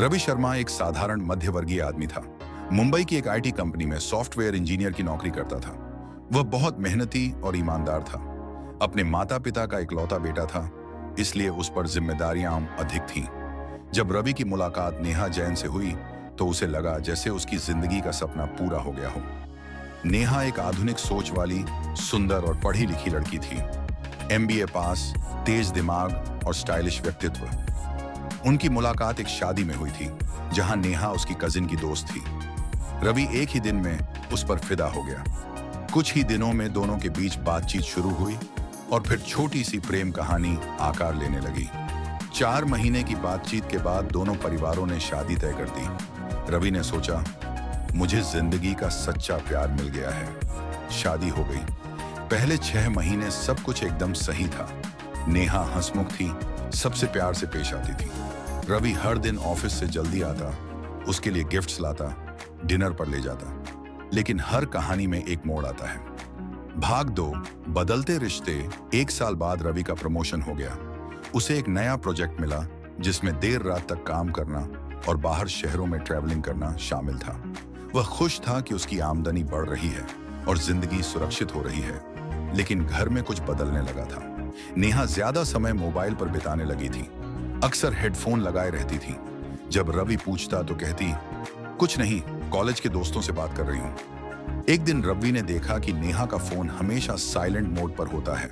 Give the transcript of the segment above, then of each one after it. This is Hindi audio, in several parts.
रवि शर्मा एक साधारण मध्यवर्गीय आदमी था। मुंबई की एक आईटी कंपनी में सॉफ्टवेयर इंजीनियर की नौकरी करता था। वह बहुत मेहनती और ईमानदार था। अपने माता पिता का इकलौता बेटा था, इसलिए उस पर जिम्मेदारियां अधिक थीं। जब रवि की मुलाकात नेहा जैन से हुई तो उसे लगा जैसे उसकी जिंदगी का सपना पूरा हो गया हो। नेहा एक आधुनिक सोच वाली, सुंदर और पढ़ी लिखी लड़की थी। एमबीए पास, तेज दिमाग और स्टाइलिश व्यक्तित्व। उनकी मुलाकात एक शादी में हुई थी, जहां नेहा उसकी कजिन की दोस्त थी। रवि एक ही दिन में उस पर फिदा हो गया। कुछ ही दिनों में दोनों के बीच बातचीत शुरू हुई और फिर छोटी सी प्रेम कहानी आकार लेने लगी। 4 महीने की बातचीत के बाद दोनों परिवारों ने शादी तय कर दी। रवि ने सोचा, मुझे जिंदगी का सच्चा प्यार मिल गया है। शादी हो गई। पहले 6 महीने सब कुछ एकदम सही था। नेहा हंसमुख थी, सबसे प्यार से पेश आती थी। रवि हर दिन ऑफिस से जल्दी आता, उसके लिए गिफ्ट्स लाता, डिनर पर ले जाता। लेकिन हर कहानी में एक मोड़ आता है। भाग 2, बदलते रिश्ते। 1 साल बाद रवि का प्रमोशन हो गया। उसे एक नया प्रोजेक्ट मिला जिसमें देर रात तक काम करना और बाहर शहरों में ट्रैवलिंग करना शामिल था। वह खुश था कि उसकी आमदनी बढ़ रही है और जिंदगी सुरक्षित हो रही है। लेकिन घर में कुछ बदलने लगा था। नेहा ज्यादा समय मोबाइल पर बिताने लगी थी। अक्सर हेडफोन लगाए रहती थी। जब रवि पूछता तो कहती, कुछ नहीं, कॉलेज के दोस्तों से बात कर रही हूं। एक दिन रवि ने देखा कि नेहा का फोन हमेशा साइलेंट मोड पर होता है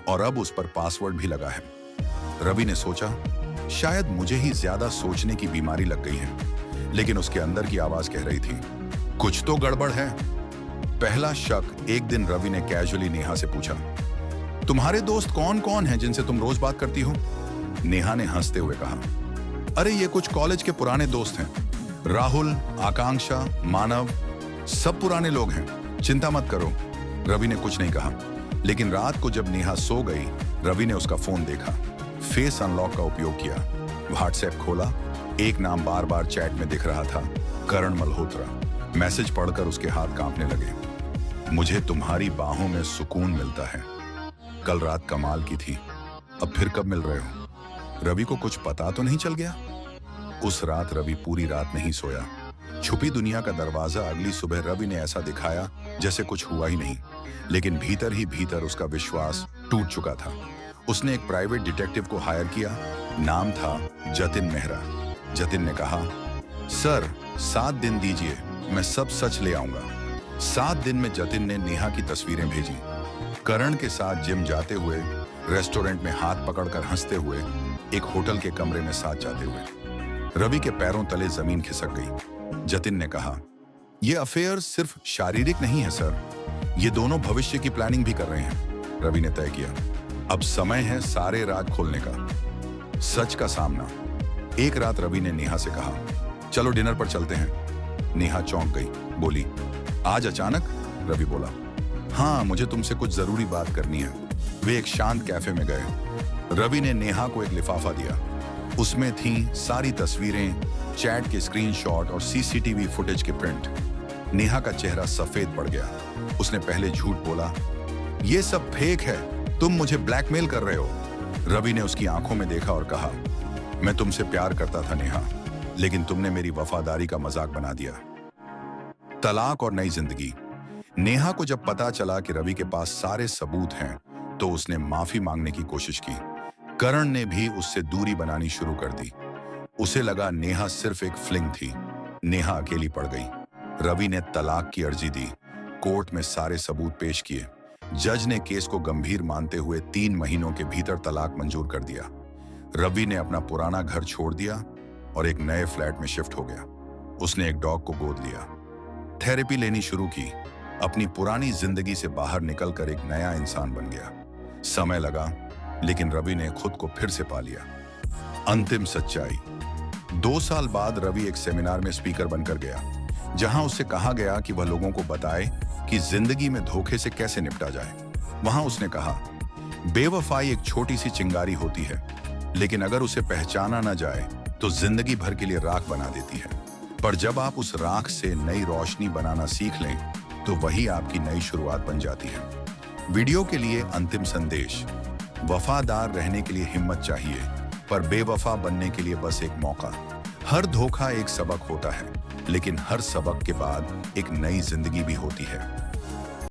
और अब उस पर पासवर्ड भी लगा है। रवि ने सोचा, शायद मुझे ही ज्यादा सोचने की बीमारी लग गई है। लेकिन उसके अंदर की आवाज कह रही थी, कुछ तो गड़बड़ है। पहला शक। एक दिन रवि ने कैजुअली नेहा से पूछा, तुम्हारे दोस्त कौन कौन हैं जिनसे तुम रोज बात करती हो? नेहा ने हंसते हुए कहा, अरे ये कुछ कॉलेज के पुराने दोस्त हैं। राहुल, आकांक्षा, मानव, सब पुराने लोग हैं, चिंता मत करो। रवि ने कुछ नहीं कहा। लेकिन रात को जब नेहा सो गई, रवि ने उसका फोन देखा। फेस अनलॉक का उपयोग किया। व्हाट्सएप खोला। एक नाम बार बार चैट में दिख रहा था, करण मल्होत्रा। मैसेज पढ़कर उसके हाथ कांपने लगे। मुझे तुम्हारी बाहों में सुकून मिलता है। कल रात कमाल की थी, अब फिर कब मिल रहे हो? रवि को कुछ पता तो नहीं चल गया? उस रात रवि पूरी रात नहीं सोया। छुपी दुनिया का दरवाजा अगली सुबह रवि ने ऐसा दिखाया जैसे कुछ हुआ ही नहीं। लेकिन भीतर ही भीतर उसका विश्वास टूट चुका था। उसने एक प्राइवेट डिटेक्टिव को हायर किया। नाम था जतिन मेहरा। जतिन ने कहा, सर 7 दिन दीजिए, मैं सब सच ले आऊंगा। 7 दिन में जतिन ने नेहा की तस्वीरें भेजी। करण के साथ जिम जाते हुए, रेस्टोरेंट में हाथ पकड़कर हंसते हुए, एक होटल के कमरे में साथ जाते हुए। रवि के पैरों तले जमीन खिसक गई। जतिन ने कहा, यह अफेयर सिर्फ शारीरिक नहीं है सर, ये दोनों भविष्य की प्लानिंग भी कर रहे हैं। रवि ने तय किया, अब समय है सारे राज खोलने का, सच का सामना। एक रात रवि ने नेहा से कहा, चलो डिनर पर चलते हैं। नेहा चौंक गई, बोली, आज अचानक? रवि बोला, हाँ, मुझे तुमसे कुछ जरूरी बात करनी है। वे एक शांत कैफे में गए। रवि ने नेहा को एक लिफाफा दिया। उसमें थी सारी तस्वीरें, चैट के स्क्रीनशॉट और सीसीटीवी फुटेज के प्रिंट। नेहा का चेहरा सफेद पड़ गया। उसने पहले झूठ बोला, ये सब फेक है, तुम मुझे ब्लैकमेल कर रहे हो। रवि ने उसकी आंखों में देखा और कहा, मैं तुमसे प्यार करता था नेहा, लेकिन तुमने मेरी वफादारी का मजाक बना दिया। तलाक और नई जिंदगी। नेहा को जब पता चला कि रवि के पास सारे सबूत हैं, तो उसने माफी मांगने की कोशिश की। करण ने भी उससे दूरी बनानी शुरू कर दी। उसे लगा नेहा सिर्फ एक फ्लिंग थी। नेहा अकेली पड़ गई। रवि ने तलाक की अर्जी दी। कोर्ट में सारे सबूत पेश किए। जज ने केस को गंभीर मानते हुए 3 महीनों के भीतर तलाक मंजूर कर दिया। रवि ने अपना पुराना घर छोड़ दिया और एक नए फ्लैट में शिफ्ट हो गया। उसने एक डॉग को गोद लिया। थेरेपी लेनी शुरू की। अपनी पुरानी जिंदगी से बाहर निकलकर एक नया इंसान बन गया। समय लगा, लेकिन रवि ने खुद को फिर से पा लिया। अंतिम सच्चाई। 2 साल बाद रवि एक सेमिनार में स्पीकर बनकर गया, जहां उससे कहा गया कि वह लोगों को बताए कि जिंदगी में धोखे से कैसे निपटा जाए। वहां उसने कहा, बेवफाई एक छोटी सी चिंगारी होती है, लेकिन अगर उसे पहचाना न जाए तो जिंदगी भर के लिए राख बना देती है। पर जब आप उस राख से नई रोशनी बनाना सीख लें, तो वही आपकी नई शुरुआत बन जाती है। वीडियो के लिए अंतिम संदेश। वफादार रहने के लिए हिम्मत चाहिए, पर बेवफा बनने के लिए बस एक मौका। हर धोखा एक सबक होता है, लेकिन हर सबक के बाद एक नई जिंदगी भी होती है।